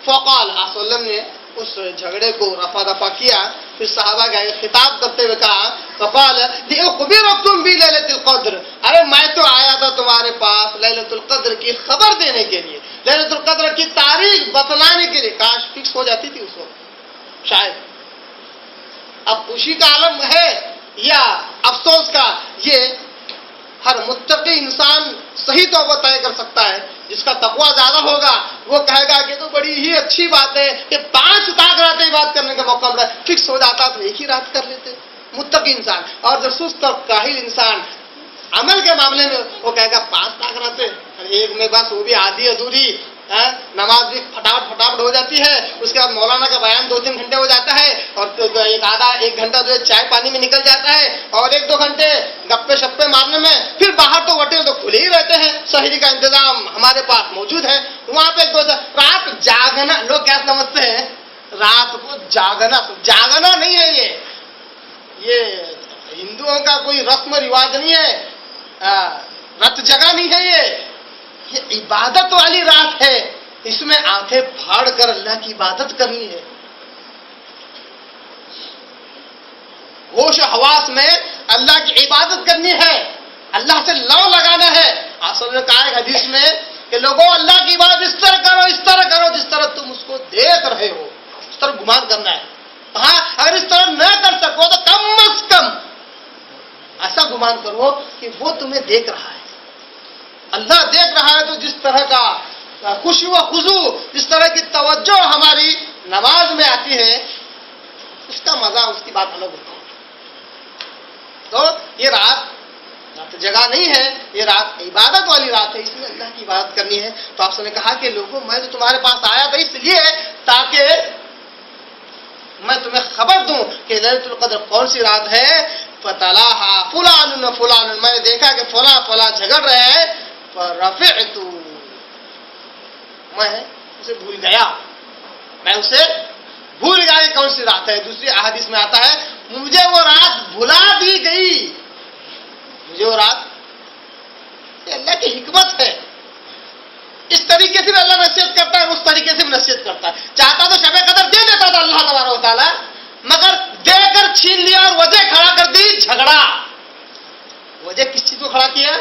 فقال آپ وسلم نے اس جھگڑے کو رفع دفع کیا. پھر صحابہ کا خطاب کرتے ہوئے کہا فقال اخبرکم بلیلۃ القدر. ارے میں تو آیا تھا تمہارے پاس لیلۃ القدر کی خبر دینے کے لیے, لیلۃ القدر کی تاریخ بتلانے کے لیے. کاش فکس ہو جاتی تھی اس وقت شاید. اب خوشی کا عالم ہے یا افسوس کا, یہ ہر متقی انسان صحیح توبہ طے کر سکتا ہے. جس کا تقویٰ زیادہ ہوگا وہ کہے گا کہ تو بڑی ہی اچھی بات ہے کہ 5 طاق راتیں بات کرنے کا موقع ملا, فکس ہو جاتا تو ایک ہی رات کر لیتے متقی انسان. اور جو سست اور کاہل انسان عمل کے معاملے میں وہ کہے گا 5 طاق راتیں ایک میں بس, وہ بھی آدھی ادھوری. نماز بھی فٹافٹ ہو جاتی ہے. اس کے بعد مولانا کا بیان 2-3 گھنٹے ہو جاتا ہے اور ایک گھنٹہ جو ہے چائے پانی میں نکل جاتا ہے اور 1-2 گھنٹے گپے شپے مارنے میں. پھر باہر تو وٹے تو کھلے ہی رہتے ہیں. سحری کا انتظام ہمارے پاس موجود ہے. وہاں پہ رات جاگنا, لوگ کیا سمجھتے ہیں رات کو جاگنا نہیں ہے. یہ ہندوؤں کا کوئی رسم و رواج نہیں ہے, رت جگہ نہیں ہے. یہ عبادت والی رات ہے. اس میں آنکھیں پھاڑ کر اللہ کی عبادت کرنی ہے. ہوش و حواس میں اللہ کی عبادت کرنی ہے, اللہ سے لو لگانا ہے. اصل میں کہا ہے حدیث میں کہ لوگوں اللہ کی عبادت اس طرح کرو جس طرح تم اس کو دیکھ رہے ہو. اس طرح گمان کرنا ہے. ہاں اگر اس طرح نہ کر سکو تو کم از کم ایسا گمان کرو کہ وہ تمہیں دیکھ رہا ہے. اللہ دیکھ رہا ہے تو جس طرح کا خشوع و خضوع, جس طرح کی توجہ ہماری نماز میں آتی ہے اس کا مزہ, اس کی بات الگ ہوتی ہے. تو یہ رات جگہ نہیں ہے, یہ رات عبادت والی رات ہے. اس میں اللہ کی عبادت کرنی ہے. تو آپ نے کہا کہ لوگوں میں تو تمہارے پاس آیا تھا اس لیے تاکہ میں تمہیں خبر دوں کہ لیلۃ القدر کون سی رات ہے. فَطَلَعَهَا فُلَانٌ وَفُلَانٌ. میں نے دیکھا کہ فلاں جھگڑ رہے ہیں. فَرَفِعْتُ. میں اسے بھول گیا کہ کون سی رات ہے. دوسری احادیث میں آتا ہے مجھے وہ رات بھلا دی گئی. مجھے وہ رات, یہ اللہ کی حکمت ہے. اس طریقے سے بھی اللہ نصیحت کرتا ہے, اس طریقے سے بھی نصیحت کرتا ہے. چاہتا تو شب قدر دے دیتا تھا اللہ تبارک و تعالیٰ, مگر دے کر چھین لیا اور وجہ کھڑا کر دی جھگڑا. وجہ کس چیز کو کھڑا کیا؟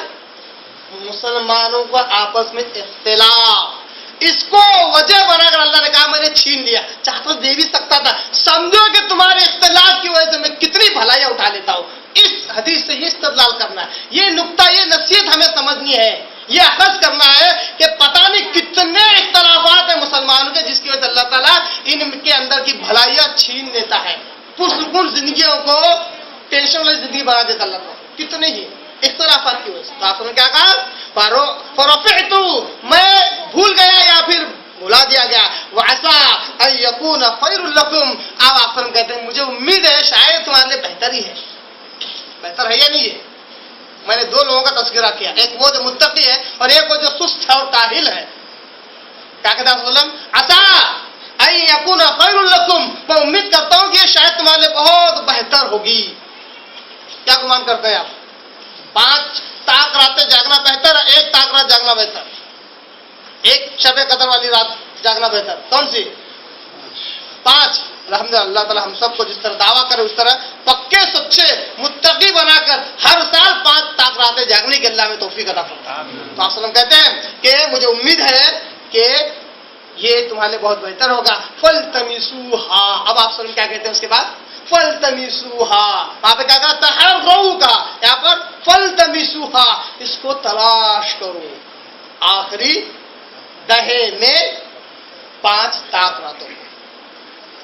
مسلمانوں کا آپس میں اختلاف. اس کو وجہ بنا کر اللہ نے کہا میں نے چھین لیا. چاہتا دے بھی سکتا تھا. سمجھو کہ تمہارے اختلاف کی وجہ سے میں کتنی بھلائیاں اٹھا لیتا ہوں. اس حدیث سے یہ استدلال کرنا ہے, یہ نقطہ, یہ نصیحت ہمیں سمجھنی ہے. یہ اخذ کرنا ہے کہ پتہ نہیں کتنے اختلافات ہیں مسلمانوں کے جس کی وجہ سے اللہ تعالیٰ ان کے اندر کی بھلائیاں چھین لیتا ہے. پرسکون زندگیوں کو ٹینشن والی زندگی بنا دیتا اللہ تعالیٰ. کتنے ہی اختلافات کی وجہ سے. تو آپ نے کیا کہا فرفعت, میں بھول گیا یا پھر بھلا دیا گیا. وَعَسَىٰ أَن يَكُونَ خَيْرٌ لَكُمْ. اب آپ کہتے ہیں مجھے امید ہے شاید تمہارے لیے بہتر ہی ہے. بہتر ہے یا نہیں ہے؟ میں نے 2 لوگوں کا تذکرہ کیا, ایک وہ جو متقی ہے اور ایک وہ جو سست ہے اور کاہل ہے. کیا کہتا ہے وسلم عَسَىٰ أَن يَكُونَ خَيْرٌ لَكُمْ. میں امید کرتا ہوں کہ یہ شاید تمہارے لیے بہت بہتر ہوگی. کیا گمان کرتے ہیں آپ؟ 5 طاق راتیں جاگنا بہتر ہے, 1 طاق رات جاگنا بہتر, 1 شب قدر والی رات جاگنا بہتر. کون سی؟ 5. الحمدللہ اللہ تعالیٰ ہم سب کو جس طرح دعویٰ کرے اس طرح پکے سچے متقی بنا کر ہر سال 5 طاق راتیں جاگنے کے اللہ میں توفیق عطا فرمائے. تو آپ وسلم کہتے ہیں کہ مجھے امید ہے کہ یہ تمہارے بہت بہتر ہوگا. فَالْتَمِسُوهَا. اب آپ وسلم کیا کہتے ہیں اس کے بعد؟ فَالْتَمِسُوهَا. وہاں پہ کیا کہا تَحَرَّوْا کا, یہاں پر فَالْتَمِسُوهَا. اس کو تلاش کرو. آخری دہے میں 5 طاق راتوں.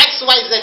XYZ,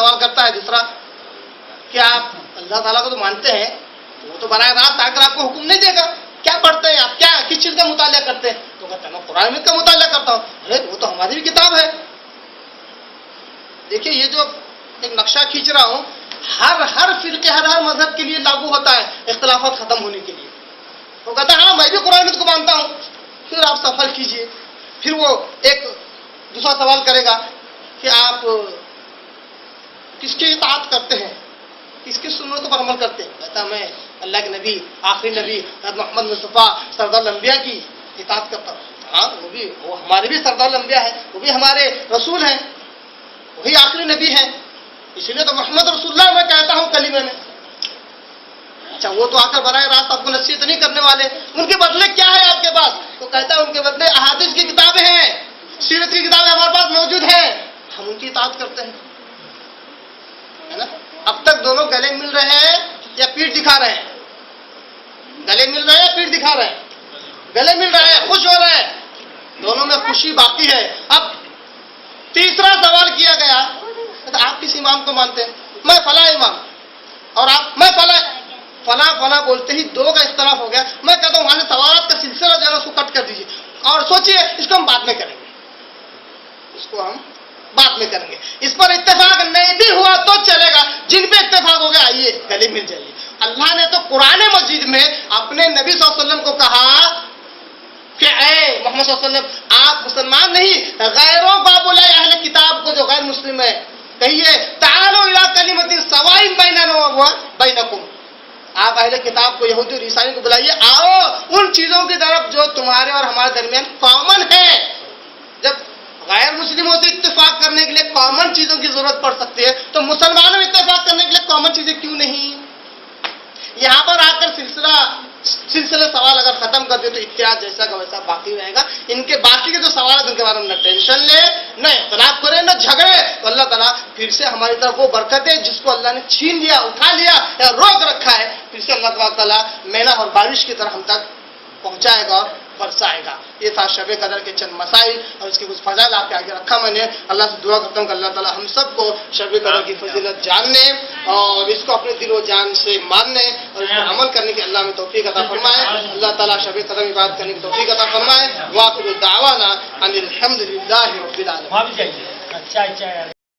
سوال کرتا ہے دوسرا کہ آپ اللہ تعالیٰ کو تو مانتے ہیں، وہ تو براہ راست آ کر آپ کو حکم نہیں دے گا، کیا پڑھتے ہیں آپ، کیا کس چیز کا مطالعہ کرتے ہیں؟ تو کہتے ہیں میں قرآن مجید کا مطالعہ کرتا ہوں۔ ارے وہ تو ہماری بھی کتاب ہے۔ دیکھیے یہ جو ایک نقشہ کھینچ رہا ہوں ہر فرقے ہر مذہب کے لیے لاگو ہوتا ہے اختلافات ختم ہونے کے لیے۔ وہ کہتا ہے ہاں میں بھی قرآن مجید کو مانتا ہوں۔ پھر آپ سفر کیجئے، پھر وہ ایک دوسرا سوال کرے گا کہ آپ کس کی اطاعت کرتے ہیں، کس کی سنتوں پر عمل کرتے ہیں؟ کہتا میں اللہ کے نبی، آخری نبی حضرت محمد مصطفیٰ سردار الانبیاء کی اطاعت کرتا ہوں۔ ہاں وہ ہمارے بھی سردار الانبیاء ہیں، وہ بھی ہمارے رسول ہیں، وہی آخری نبی ہیں، اس لیے تو محمد رسول اللہ میں کہتا ہوں کلمے میں۔ اچھا وہ تو آ کر براہ راست آپ کو نصیحت نہیں کرنے والے، ان کے بدلے کیا ہے آپ کے پاس؟ تو کہتا ہے ان کے بدلے احادیث کی کتابیں ہیں، سیرت کی کتابیں ہمارے پاس موجود ہیں، ہم ان کی اطاعت کرتے ہیں، ہے نا؟ اب تک دونوں گلے مل رہے ہیں یا پیٹھ دکھا رہے ہیں؟ گلے مل رہے ہیں، پیٹھ دکھا رہے ہیں؟ گلے مل رہے ہیں، خوش ہو رہے ہیں، دونوں میں خوشی باقی ہے۔ اب تیسرا سوال کیا گیا آپ کس امام کو مانتے ہیں؟ میں فلاں امام، اور آپ میں فلاں بولتے ہی دو کا اختلاف ہو گیا۔ میں کہتا ہوں ہمارے سوالات کا سلسلہ جو ہے اس کو کٹ کر دیجیے اور سوچئے اس کو ہم بعد میں کریں گے، اس کو ہم بعد میں کریں گے۔ اس پر اتفاق نہیں بھی ہوا تو چلے گا، جن پہ اتفاق ہو گیا آئیے گلے مل جائیے۔ اللہ نے تو قرآن مجید میں اپنے نبی صلی اللہ علیہ وسلم کو کہا کہ اے محمد صلی اللہ علیہ وسلم آپ مسلمان نہیں غیروں کو بلائے، اہل کتاب کو جو غیر مسلم ہے کہیے تعالوا الی کلمۃ سواء بیننا و بینکم، آپ اہل کتاب کو یہودی اور عیسائی کو بلائیے، آؤ ان چیزوں کی طرف جو تمہارے اور ہمارے درمیان کامن ہے۔ جب غیر مسلموں سے اتفاق کرنے کے لیے کامن چیزوں کی ضرورت پڑ سکتی ہے تو مسلمانوں میں اتفاق کرنے کے لیے کامن چیزیں کیوں نہیں؟ یہاں پر آ کر سلسلہ سوال اگر ختم کر دے تو اتحاد جیسا کا ویسا باقی رہے گا۔ ان کے باقی کے جو سوالات ان کے بارے میں نہ ٹینشن لے، نہ اختلاف کرے، نہ جھگڑے، تو اللہ تعالیٰ پھر سے ہماری طرف وہ برکت ہے جس کو اللہ نے چھین لیا، اٹھا لیا یا روک رکھا ہے، پھر سے اللہ تعالیٰ مینا اور بارش کی طرح ہم تک پہنچائے گا اور برسائے گا۔ یہ تھا شب قدر کے چند مسائل اور اس کے کچھ فضائل آپ کے آگے رکھا میں نے۔ اللہ سے دعا کرتا ہوں کہ اللہ تعالیٰ ہم سب کو شب قدر کی فضیلت جاننے اور اس کو اپنے دل و جان سے ماننے اور اس پر عمل کرنے کی اللہ میں توفیق عطا فرمائے۔ اللہ تعالیٰ شب قدر میں عبادت کرنے کی توفیق عطا فرمائے۔ وآخر دعوانا ان الحمد للہ رب العالمین۔